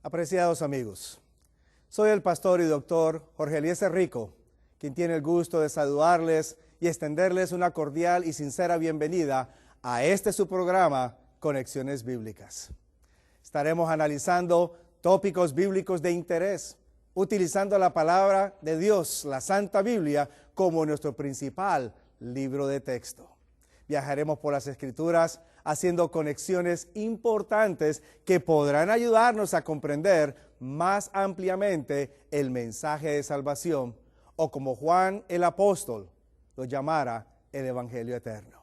Apreciados amigos, soy el pastor y doctor Jorge Eliezer Rico, quien tiene el gusto de saludarles y extenderles una cordial y sincera bienvenida a su programa, Conexiones Bíblicas. Estaremos analizando tópicos bíblicos de interés, utilizando la palabra de Dios, la Santa Biblia, como nuestro principal libro de texto. Viajaremos por las Escrituras haciendo conexiones importantes que podrán ayudarnos a comprender más ampliamente el mensaje de salvación, o como Juan el apóstol lo llamara, el Evangelio eterno.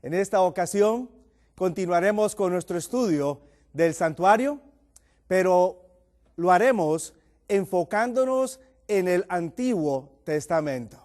En esta ocasión continuaremos con nuestro estudio del santuario, pero lo haremos enfocándonos en el Antiguo Testamento.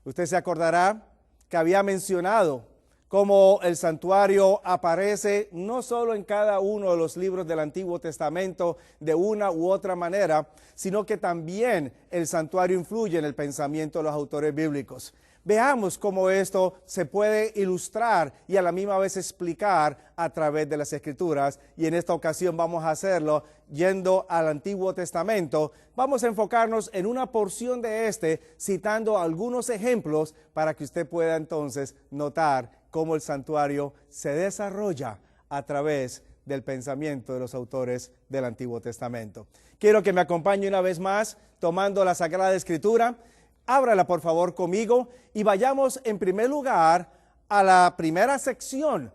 Usted se acordará que había mencionado cómo el santuario aparece no solo en cada uno de los libros del Antiguo Testamento de una u otra manera, sino que también el santuario influye en el pensamiento de los autores bíblicos. Veamos cómo esto se puede ilustrar y a la misma vez explicar a través de las Escrituras, y en esta ocasión vamos a hacerlo yendo al Antiguo Testamento. Vamos a enfocarnos en una porción de citando algunos ejemplos para que usted pueda entonces notar cómo el santuario se desarrolla a través del pensamiento de los autores del Antiguo Testamento. Quiero que me acompañe una vez más tomando la Sagrada Escritura. Ábrala por favor conmigo y vayamos en primer lugar a la primera sección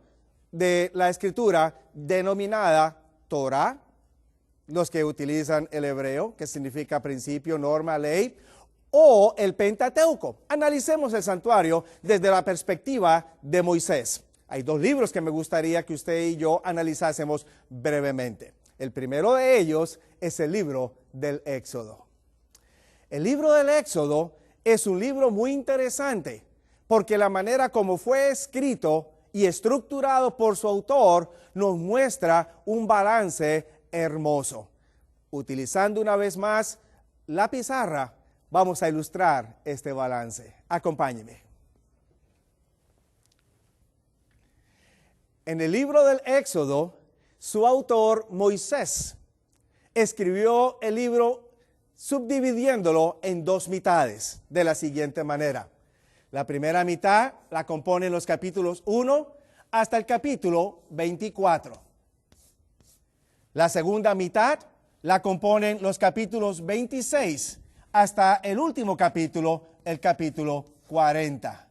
de la Escritura denominada Torah, los que utilizan el hebreo, que significa principio, norma, ley, o el Pentateuco. Analicemos el santuario desde la perspectiva de Moisés. Hay dos libros que me gustaría que usted y yo analizásemos brevemente. El primero de ellos es el libro del Éxodo. El libro del Éxodo es un libro muy interesante porque la manera como fue escrito y estructurado por su autor nos muestra un balance hermoso. Utilizando una vez más la pizarra, vamos a ilustrar este balance. Acompáñeme. En el libro del Éxodo, su autor Moisés escribió el libro subdividiéndolo en dos mitades de la siguiente manera. La primera mitad la componen los capítulos 1 hasta el capítulo 24. La segunda mitad la componen los capítulos 26 hasta el último capítulo, el capítulo 40.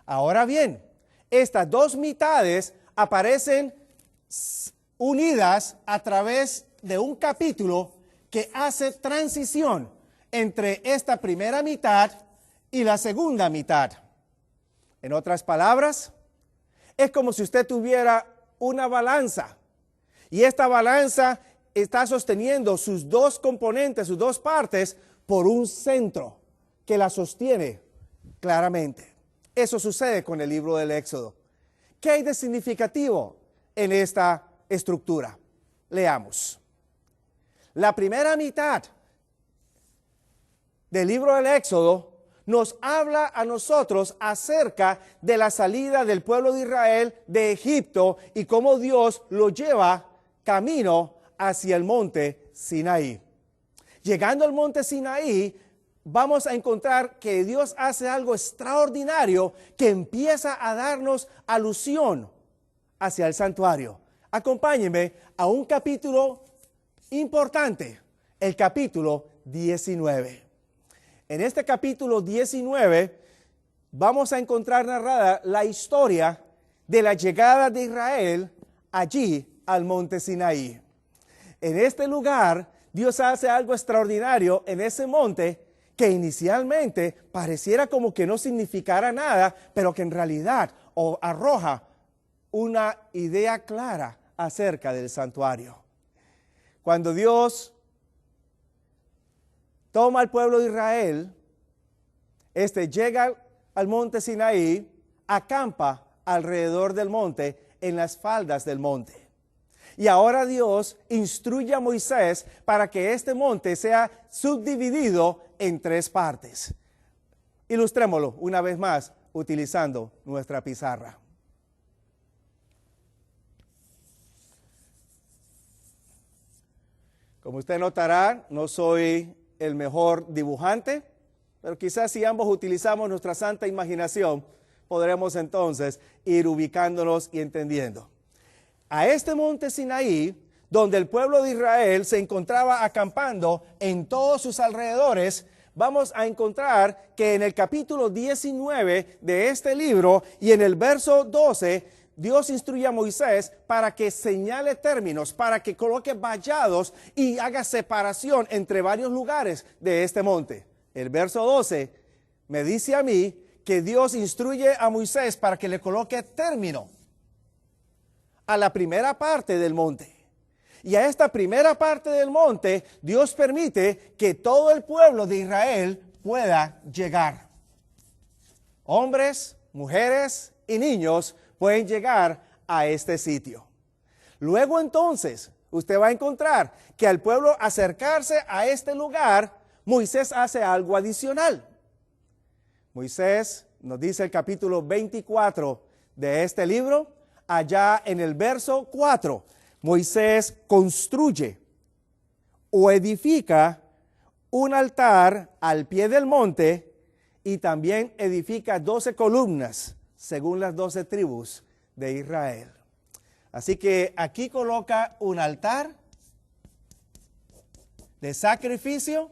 Ahora bien, estas dos mitades aparecen unidas a través de un capítulo que hace transición entre esta primera mitad y la segunda mitad. En otras palabras, es como si usted tuviera una balanza y esta balanza está sosteniendo sus dos componentes, sus dos partes, por un centro que la sostiene claramente. Eso sucede con el libro del Éxodo. ¿Qué hay de significativo en esta estructura? Leamos. La primera mitad del libro del Éxodo nos habla a nosotros acerca de la salida del pueblo de Israel de Egipto y cómo Dios lo lleva camino hacia el monte Sinaí. Llegando al monte Sinaí, vamos a encontrar que Dios hace algo extraordinario que empieza a darnos alusión hacia el santuario. Acompáñenme a un capítulo importante, el capítulo 19. En este capítulo 19 vamos a encontrar narrada la historia de la llegada de Israel allí al monte Sinaí. En este lugar, Dios hace algo extraordinario en ese monte que inicialmente pareciera como que no significara nada, pero que en realidad arroja una idea clara acerca del santuario. Cuando Dios toma al pueblo de Israel, llega al monte Sinaí, acampa alrededor del monte, en las faldas del monte. Y ahora Dios instruye a Moisés para que este monte sea subdividido en tres partes. Ilustrémoslo una vez más utilizando nuestra pizarra. Como usted notará, no soy el mejor dibujante, pero quizás si ambos utilizamos nuestra santa imaginación, podremos entonces ir ubicándonos y entendiendo. A este monte Sinaí, donde el pueblo de Israel se encontraba acampando en todos sus alrededores, vamos a encontrar que en el capítulo 19 de este libro y en el verso 12, Dios instruye a Moisés para que señale términos, para que coloque vallados y haga separación entre varios lugares de este monte. El verso 12 me dice a mí que Dios instruye a Moisés para que le coloque término a la primera parte del monte. Y a esta primera parte del monte, Dios permite que todo el pueblo de Israel pueda llegar. Hombres, mujeres y niños pueden llegar a este sitio. Luego entonces, usted va a encontrar que al pueblo acercarse a este lugar, Moisés hace algo adicional. Moisés, nos dice el capítulo 24 de este libro, allá en el verso 4, Moisés construye o edifica un altar al pie del monte y también edifica 12 columnas, según las 12 tribus de Israel. Así que aquí coloca un altar de sacrificio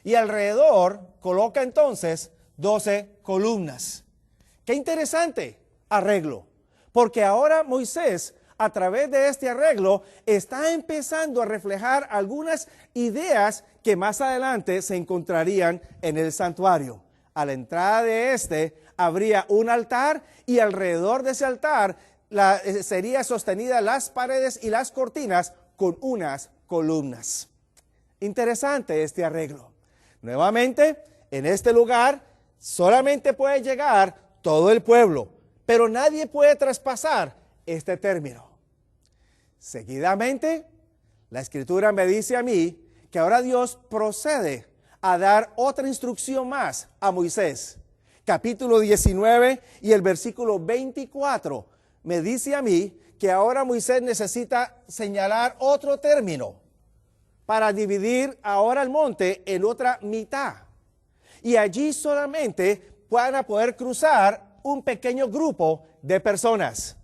y alrededor coloca entonces 12 columnas. Qué interesante arreglo, porque ahora Moisés, a través de este arreglo, está empezando a reflejar algunas ideas que más adelante se encontrarían en el santuario. A la entrada de este habría un altar y alrededor de ese altar sería sostenida las paredes y las cortinas con unas columnas. Interesante este arreglo. Nuevamente, en este lugar solamente puede llegar todo el pueblo, pero nadie puede traspasar este término. Seguidamente, la Escritura me dice a mí que ahora Dios procede a dar otra instrucción más a Moisés. Capítulo 19 y el versículo 24 me dice a mí que ahora Moisés necesita señalar otro término para dividir ahora el monte en otra mitad. Y allí solamente van a poder cruzar un pequeño grupo de personas.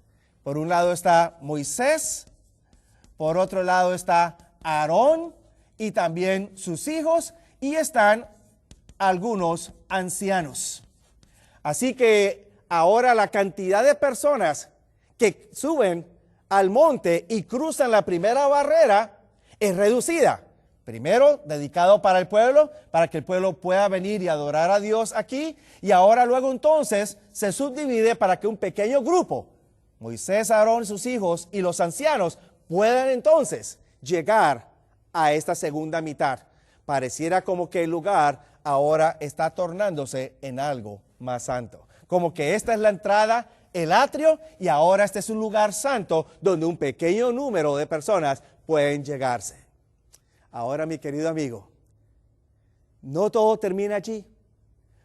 Por un lado está Moisés, por otro lado está Aarón y también sus hijos, y están algunos ancianos. Así que ahora la cantidad de personas que suben al monte y cruzan la primera barrera es reducida. Primero, dedicado para el pueblo, para que el pueblo pueda venir y adorar a Dios aquí, y ahora luego entonces se subdivide para que un pequeño grupo, Moisés, Aarón, sus hijos y los ancianos, puedan entonces llegar a esta segunda mitad. Pareciera como que el lugar ahora está tornándose en algo más santo. Como que esta es la entrada, el atrio, y ahora este es un lugar santo donde un pequeño número de personas pueden llegarse. Ahora, mi querido amigo, no todo termina allí,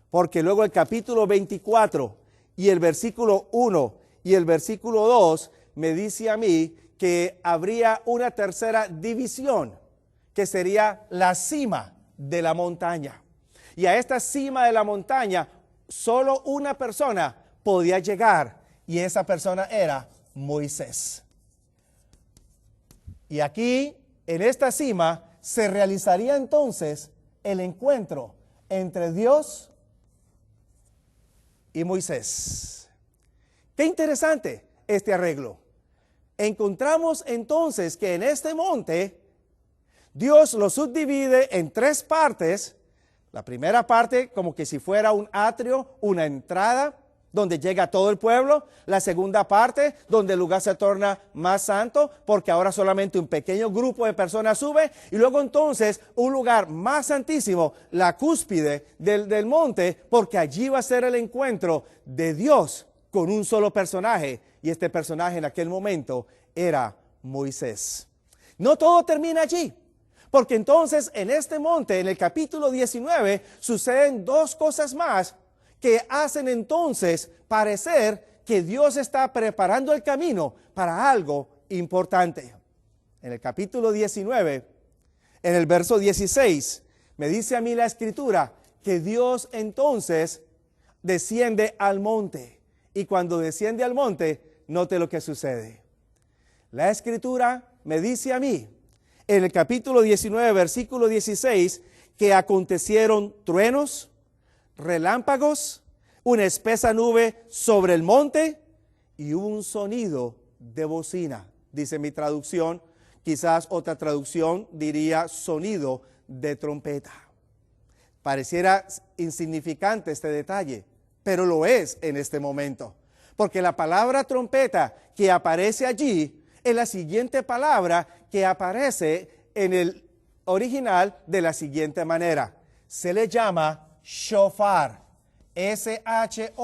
porque luego el capítulo 24 y el versículo 1 y el versículo 2 me dice a mí que habría una tercera división, que sería la cima de la montaña. Y a esta cima de la montaña, solo una persona podía llegar, y esa persona era Moisés. Y aquí, en esta cima, se realizaría entonces el encuentro entre Dios y Moisés. Qué interesante este arreglo. Encontramos entonces que en este monte Dios lo subdivide en tres partes. La primera parte como que si fuera un atrio, una entrada donde llega todo el pueblo. La segunda parte donde el lugar se torna más santo porque ahora solamente un pequeño grupo de personas sube. Y luego entonces un lugar más santísimo, la cúspide del monte, porque allí va a ser el encuentro de Dios con un solo personaje. Y este personaje en aquel momento era Moisés. No todo termina allí. Porque entonces en este monte, en el capítulo 19, suceden dos cosas más que hacen entonces parecer que Dios está preparando el camino para algo importante. En el capítulo 19 En el verso 16 me dice a mí la Escritura que Dios entonces desciende al monte. Y cuando desciende al monte, note lo que sucede. La Escritura me dice a mí, en el capítulo 19, versículo 16, que acontecieron truenos, relámpagos, una espesa nube sobre el monte y un sonido de bocina. Dice mi traducción, quizás otra traducción diría sonido de trompeta. Pareciera insignificante este detalle, pero lo es en este momento, porque la palabra trompeta que aparece allí es la siguiente palabra que aparece en el original de la siguiente manera. Se le llama shofar, S-H-O-P-H-A-R.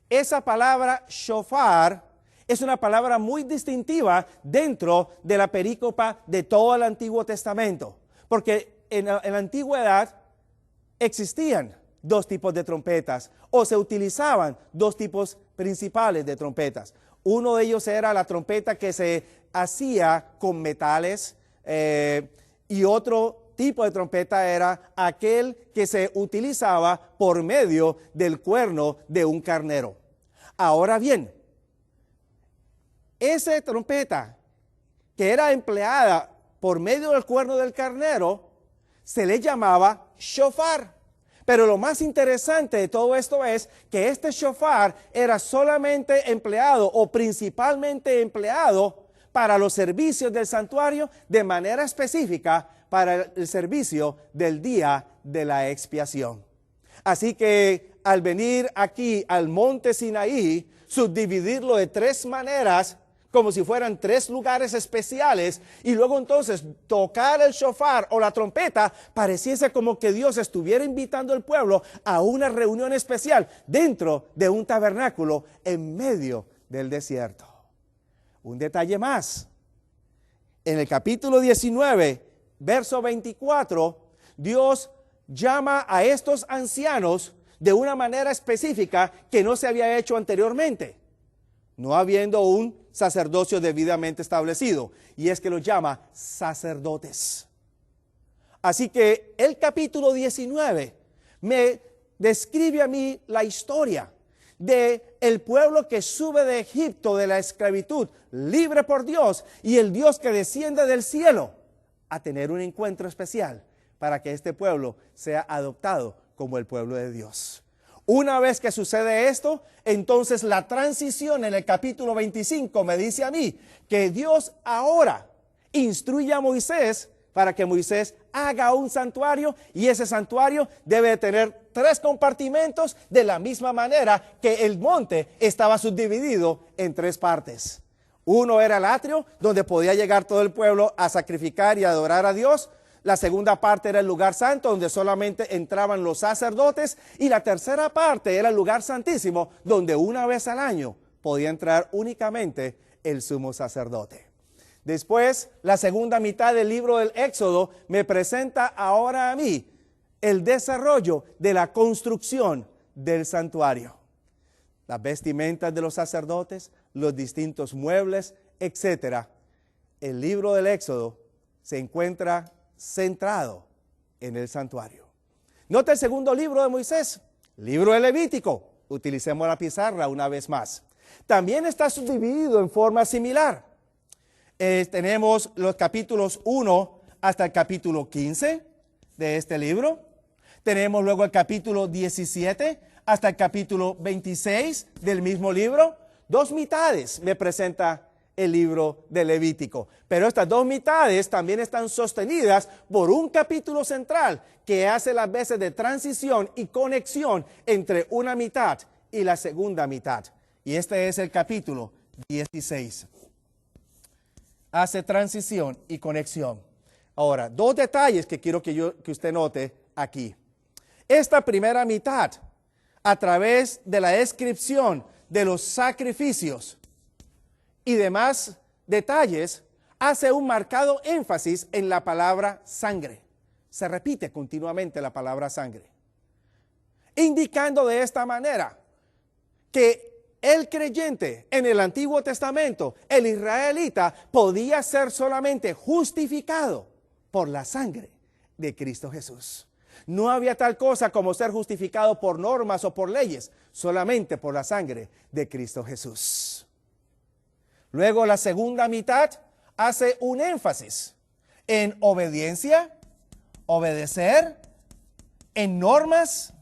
Esa palabra shofar es una palabra muy distintiva dentro de la perícopa de todo el Antiguo Testamento, porque en la antigüedad existían dos tipos de trompetas, o se utilizaban dos tipos principales de trompetas. Uno de ellos era la trompeta que se hacía con metales, y otro tipo de trompeta era aquel que se utilizaba por medio del cuerno de un carnero. Ahora bien, esa trompeta que era empleada por medio del cuerno del carnero se le llamaba shofar. Pero lo más interesante de todo esto es que este shofar era solamente empleado o principalmente empleado para los servicios del santuario, de manera específica para el servicio del día de la expiación. Así que al venir aquí al monte Sinaí, subdividirlo de tres maneras, como si fueran tres lugares especiales, y luego entonces tocar el shofar o la trompeta, pareciese como que Dios estuviera invitando al pueblo a una reunión especial dentro de un tabernáculo en medio del desierto. Un detalle más. En el capítulo 19, verso 24, Dios llama a estos ancianos de una manera específica que no se había hecho anteriormente, no habiendo un sacerdocio debidamente establecido, y es que los llama sacerdotes. Así que el capítulo 19 me describe a mí la historia de el pueblo que sube de Egipto, de la esclavitud, libre por Dios, y el Dios que desciende del cielo a tener un encuentro especial para que este pueblo sea adoptado como el pueblo de Dios. Una vez que sucede esto, entonces la transición en el capítulo 25 me dice a mí que Dios ahora instruye a Moisés para que Moisés haga un santuario, y ese santuario debe de tener 3 compartimentos de la misma manera que el monte estaba subdividido en 3 partes. Uno era el atrio, donde podía llegar todo el pueblo a sacrificar y adorar a Dios. La segunda parte era el lugar santo, donde solamente entraban los sacerdotes. Y la tercera parte era el lugar santísimo, donde una vez al año podía entrar únicamente el sumo sacerdote. Después, la segunda mitad del libro del Éxodo me presenta ahora a mí el desarrollo de la construcción del santuario. Las vestimentas de los sacerdotes, los distintos muebles, etc. El libro del Éxodo se encuentra centrado en el santuario. Nota el segundo libro de Moisés, libro de Levítico. Utilicemos la pizarra una vez más. También está subdividido en forma similar. Tenemos los capítulos 1 hasta el capítulo 15 de este libro. Tenemos luego el capítulo 17 hasta el capítulo 26 del mismo libro. 2 mitades me presenta el libro de Levítico. Pero estas 2 mitades también están sostenidas por un capítulo central que hace las veces de transición y conexión entre una mitad y la segunda mitad. Y este es el capítulo 16. Hace transición y conexión. Ahora, 2 detalles que quiero que usted note aquí. Esta primera mitad, a través de la descripción de los sacrificios y demás detalles, hace un marcado énfasis en la palabra sangre. Se repite continuamente la palabra sangre, indicando de esta manera que el creyente en el Antiguo Testamento, el israelita, podía ser solamente justificado por la sangre de Cristo Jesús. No había tal cosa como ser justificado por normas o por leyes, solamente por la sangre de Cristo Jesús. Luego la segunda mitad hace un énfasis en obediencia, obedecer, en normas,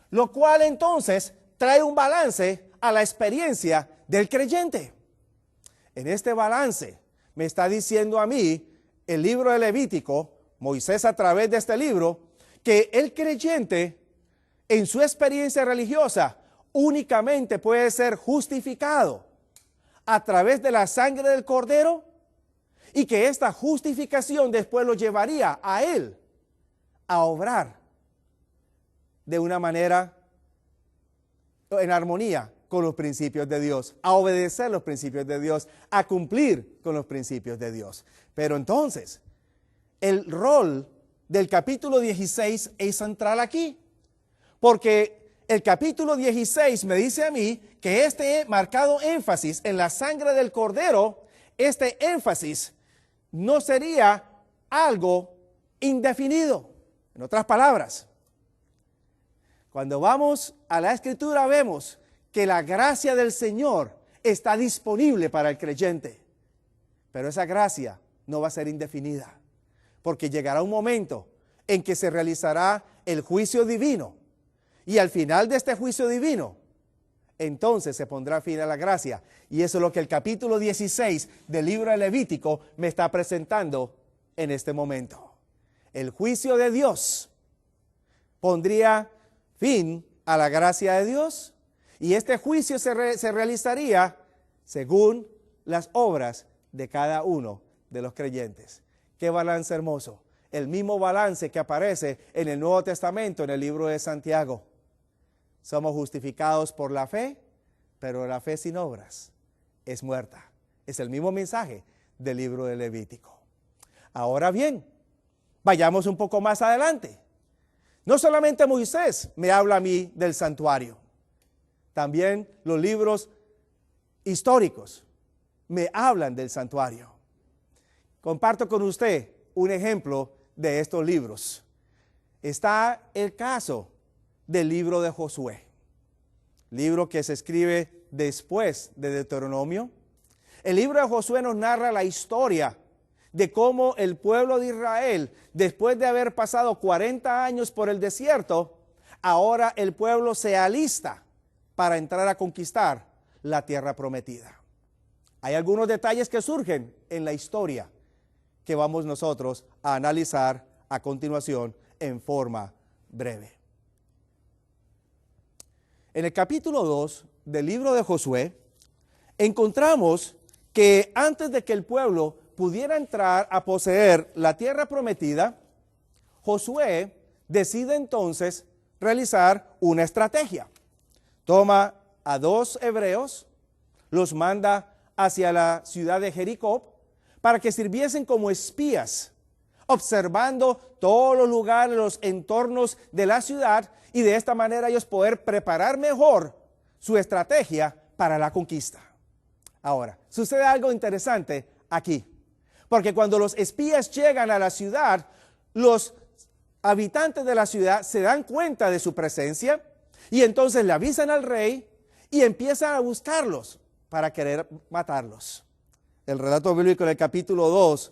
lo cual entonces trae un balance a la experiencia del creyente. En este balance me está diciendo a mí el libro de Levítico, Moisés a través de este libro, que el creyente en su experiencia religiosa únicamente puede ser justificado a través de la sangre del Cordero y que esta justificación después lo llevaría a él a obrar de una manera en armonía con los principios de Dios, a obedecer los principios de Dios, a cumplir con los principios de Dios. Pero entonces, el rol del capítulo 16 es central aquí, porque el capítulo 16 me dice a mí que este marcado énfasis en la sangre del Cordero, este énfasis no sería algo indefinido. En otras palabras, cuando vamos a la Escritura vemos que la gracia del Señor está disponible para el creyente, pero esa gracia no va a ser indefinida, porque llegará un momento en que se realizará el juicio divino, y al final de este juicio divino, entonces se pondrá fin a la gracia, y eso es lo que el capítulo 16 del libro de Levítico me está presentando en este momento. El juicio de Dios pondría fin a la gracia de Dios, y este juicio se realizaría según las obras de cada uno de los creyentes. ¡Qué balance hermoso! El mismo balance que aparece en el Nuevo Testamento, en el libro de Santiago. Somos justificados por la fe, pero la fe sin obras es muerta. Es el mismo mensaje del libro de Levítico. Ahora bien, vayamos un poco más adelante. No solamente Moisés me habla a mí del santuario, también los libros históricos me hablan del santuario. Comparto con usted un ejemplo de estos libros. Está el caso del libro de Josué, libro que se escribe después de Deuteronomio. El libro de Josué nos narra la historia de cómo el pueblo de Israel, después de haber pasado 40 años por el desierto, ahora el pueblo se alista para entrar a conquistar la tierra prometida. Hay algunos detalles que surgen en la historia que vamos nosotros a analizar a continuación en forma breve. En el capítulo 2 del libro de Josué, encontramos que antes de que el pueblo pudiera entrar a poseer la tierra prometida, Josué decide entonces realizar una estrategia. Toma a 2 hebreos, los manda hacia la ciudad de Jericó para que sirviesen como espías, observando todos los lugares, los entornos de la ciudad, y de esta manera ellos poder preparar mejor su estrategia para la conquista. Ahora, sucede algo interesante aquí, porque cuando los espías llegan a la ciudad, los habitantes de la ciudad se dan cuenta de su presencia y entonces le avisan al rey y empiezan a buscarlos para querer matarlos. El relato bíblico en el capítulo 2,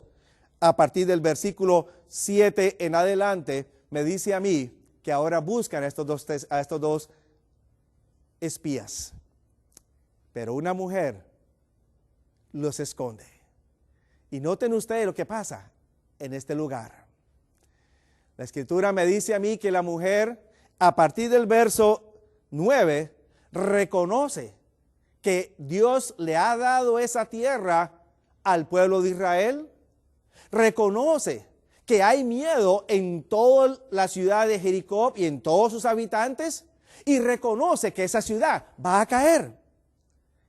a partir del versículo 7 en adelante, me dice a mí que ahora buscan a estos dos espías. Pero una mujer los esconde. Y noten ustedes lo que pasa en este lugar. La Escritura me dice a mí que la mujer, a partir del verso 9, reconoce que Dios le ha dado esa tierra al pueblo de Israel. Reconoce que hay miedo en toda la ciudad de Jericó y en todos sus habitantes, y reconoce que esa ciudad va a caer.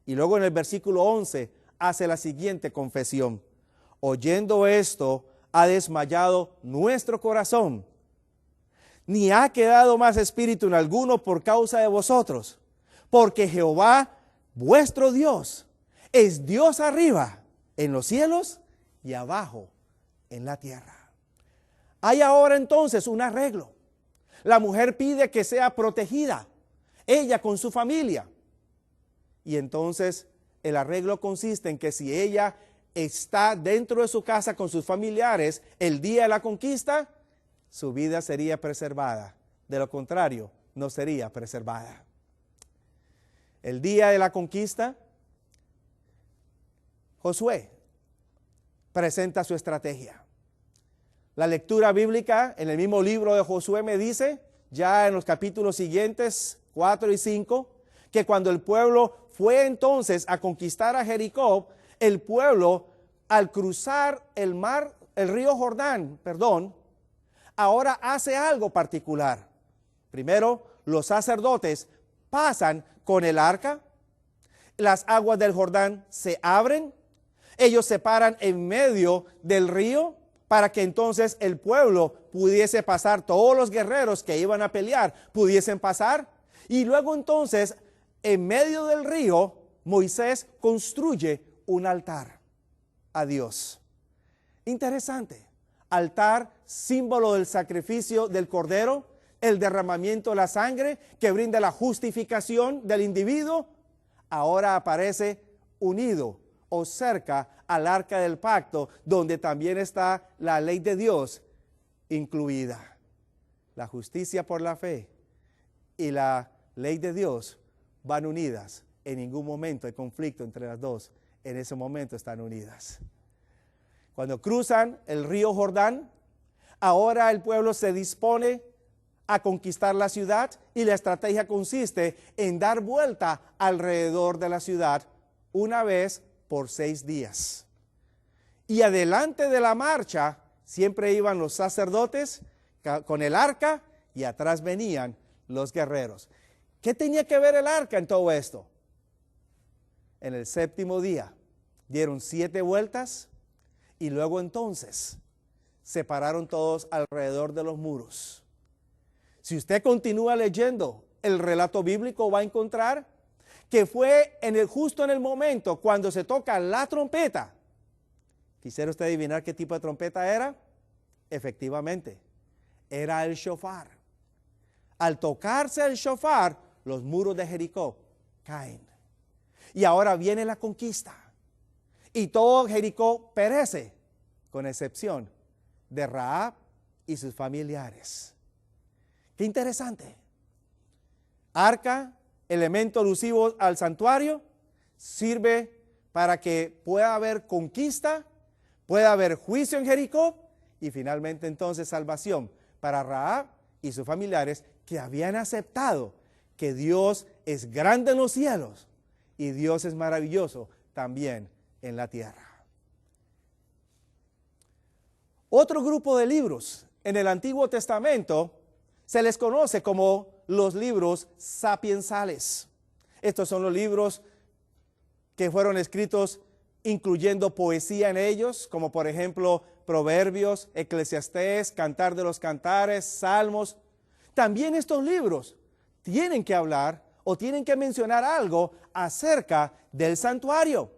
Y luego en el versículo 11 hace la siguiente confesión: oyendo esto, ha desmayado nuestro corazón, ni ha quedado más espíritu en alguno por causa de vosotros, porque Jehová, vuestro Dios, es Dios arriba en los cielos y abajo en la tierra. Hay ahora entonces un arreglo. La mujer pide que sea protegida, ella con su familia. Y entonces el arreglo consiste en que si ella está dentro de su casa con sus familiares el día de la conquista, su vida sería preservada. De lo contrario, no sería preservada. El día de la conquista, Josué presenta su estrategia. La lectura bíblica en el mismo libro de Josué me dice, ya en los capítulos siguientes, 4 y 5, que cuando el pueblo fue entonces a conquistar a Jericó, el pueblo al cruzar el río Jordán, ahora hace algo particular. Primero, los sacerdotes pasan con el arca, las aguas del Jordán se abren, ellos se paran en medio del río para que entonces el pueblo pudiese pasar, todos los guerreros que iban a pelear pudiesen pasar. Y luego entonces, en medio del río, Moisés construye un altar a Dios. Interesante. Altar, símbolo del sacrificio del cordero, el derramamiento de la sangre que brinda la justificación del individuo, ahora aparece unido o cerca al arca del pacto, donde también está la ley de Dios incluida. La justicia por la fe y la ley de Dios van unidas. En ningún momento hay conflicto entre las dos. En ese momento están unidas. Cuando cruzan el río Jordán, ahora el pueblo se dispone a conquistar la ciudad y la estrategia consiste en dar vuelta alrededor de la ciudad una vez por 6 días. Y adelante de la marcha siempre iban los sacerdotes con el arca y atrás venían los guerreros. ¿Qué tenía que ver el arca en todo esto? En el 7º día dieron 7 vueltas y luego entonces se pararon todos alrededor de los muros. Si usted continúa leyendo el relato bíblico, va a encontrar que fue justo en el momento cuando se toca la trompeta. ¿Quisiera usted adivinar qué tipo de trompeta era? Efectivamente, era el shofar. Al tocarse el shofar, los muros de Jericó caen. Y ahora viene la conquista. Y todo Jericó perece, con excepción de Rahab y sus familiares. Qué interesante. Arca, elemento alusivo al santuario, sirve para que pueda haber conquista, pueda haber juicio en Jericó y finalmente entonces salvación para Rahab y sus familiares que habían aceptado que Dios es grande en los cielos y Dios es maravilloso también en la tierra. Otro grupo de libros en el Antiguo Testamento se les conoce como los libros sapiensales. Estos son los libros que fueron escritos incluyendo poesía en ellos, como por ejemplo Proverbios, Eclesiastés, Cantar de los Cantares, Salmos. También estos libros tienen que hablar o tienen que mencionar algo acerca del santuario.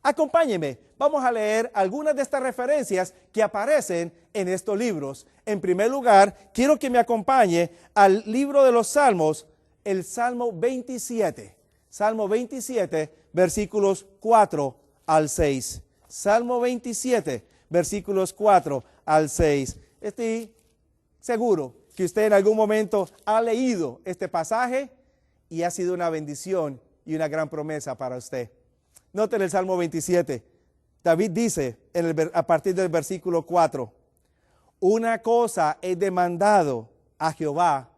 Acompáñenme, vamos a leer algunas de estas referencias que aparecen en estos libros. En primer lugar, quiero que me acompañe al libro de los Salmos, el Salmo 27. Salmo 27, versículos 4 al 6. Salmo 27, versículos 4 al 6. Estoy seguro que usted en algún momento ha leído este pasaje y ha sido una bendición y una gran promesa para usted. Noten el Salmo 27. David dice a partir del versículo 4, una cosa he demandado a Jehová,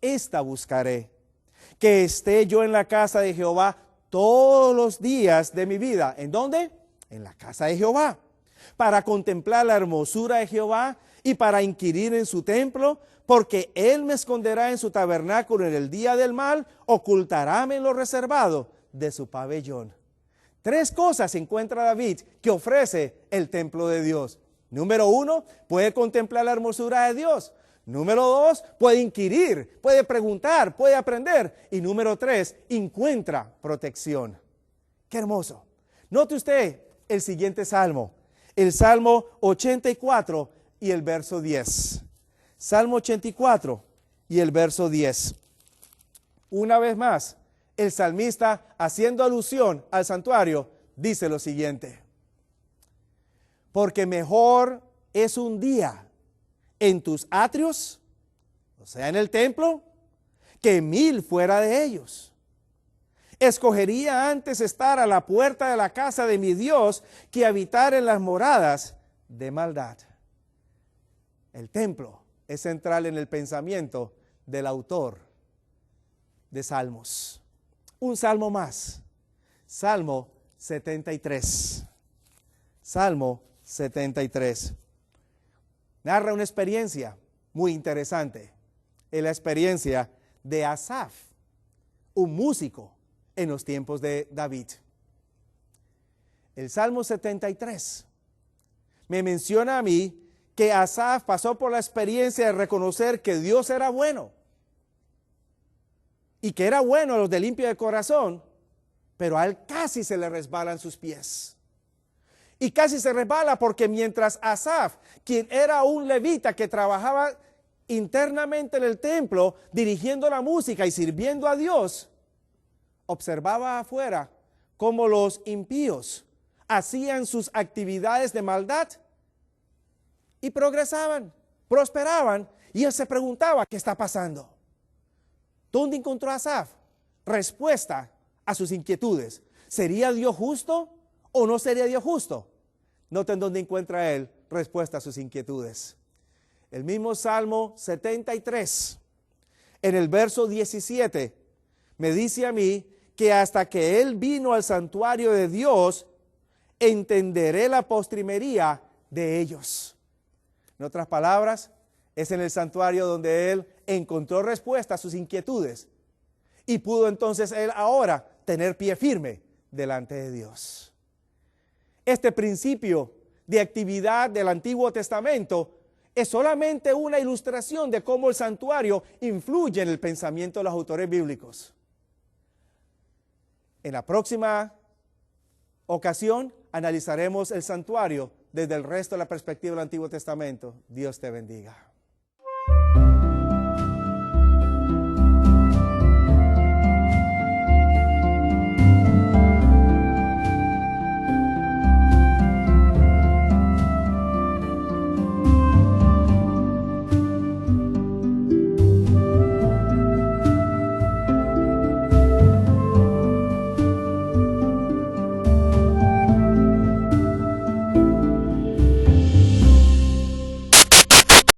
esta buscaré, que esté yo en la casa de Jehová todos los días de mi vida. ¿En dónde? En la casa de Jehová, para contemplar la hermosura de Jehová y para inquirir en su templo, porque él me esconderá en su tabernáculo en el día del mal, ocultaráme en lo reservado de su pabellón. 3 cosas encuentra David que ofrece el templo de Dios. Número 1, puede contemplar la hermosura de Dios. Número 2, puede inquirir, puede preguntar, puede aprender. Y número 3, encuentra protección. ¡Qué hermoso! Note usted el siguiente salmo, el Salmo 84 y el verso 10. Salmo 84 y el verso 10. Una vez más, el salmista, haciendo alusión al santuario, dice lo siguiente: porque mejor es un día en tus atrios, o sea, en el templo, que 1000 fuera de ellos. Escogería antes estar a la puerta de la casa de mi Dios que habitar en las moradas de maldad. El templo es central en el pensamiento del autor de Salmos. Un salmo más, Salmo 73. Salmo 73. Narra una experiencia muy interesante. Es la experiencia de Asaf, un músico en los tiempos de David. El Salmo 73 me menciona a mí que Asaf pasó por la experiencia de reconocer que Dios era bueno y que era bueno a los de limpio de corazón, pero a él casi se le resbalan sus pies. Y casi se resbala porque mientras Asaf, quien era un levita que trabajaba internamente en el templo, dirigiendo la música y sirviendo a Dios, observaba afuera cómo los impíos hacían sus actividades de maldad y progresaban, prosperaban, y él se preguntaba, ¿qué está pasando? ¿Dónde encontró Asaf respuesta a sus inquietudes? ¿Sería Dios justo o no sería Dios justo? Noten dónde encuentra él respuesta a sus inquietudes. El mismo Salmo 73, en el verso 17, me dice a mí que hasta que él vino al santuario de Dios, entenderé la postrimería de ellos. En otras palabras, es en el santuario donde él encontró respuesta a sus inquietudes y pudo entonces él ahora tener pie firme delante de Dios. Este principio de actividad del Antiguo Testamento es solamente una ilustración de cómo el santuario influye en el pensamiento de los autores bíblicos. En la próxima ocasión analizaremos el santuario desde el resto de la perspectiva del Antiguo Testamento. Dios te bendiga.